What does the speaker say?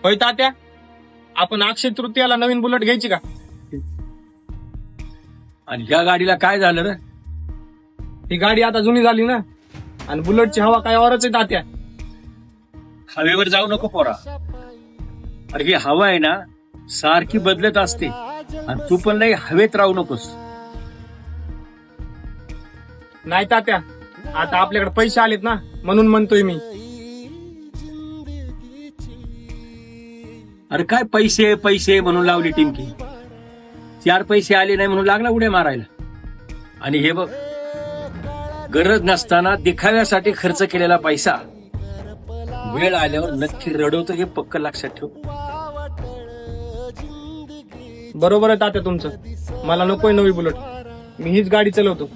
होय तात्या, आपण अक्षय तृतीयाला नवीन बुलेट घ्यायची का? आणि या गाडीला काय झालं रे? ही गाडी आता जुनी झाली ना, आणि बुलेटची हवा काय औरच आहे तात्या. हवेवर जाऊ नको पोरा. अरे ही हवा आहे ना सारखी बदलत असते, आणि तू पण नाही हवेत राहू नकोस. नाही तात्या, आता आपल्याकडे पैसे आलेत ना, म्हणून म्हणतोय मी. अरे काय पैसे पैसे म्हणून लावली टिमकी. 4 पैसे आले नाही म्हणून लागला उड्या मारायला. आणि हे बघ, गरज नसताना दिखाव्यासाठी खर्च केलेला पैसा वेळ आल्यावर नक्की रडवतो, हे पक्क लक्षात ठेव. बरोबर आहे तात्या तुमचं. मला नकोय नवी बुलेट, मी हीच गाडी चालवतो.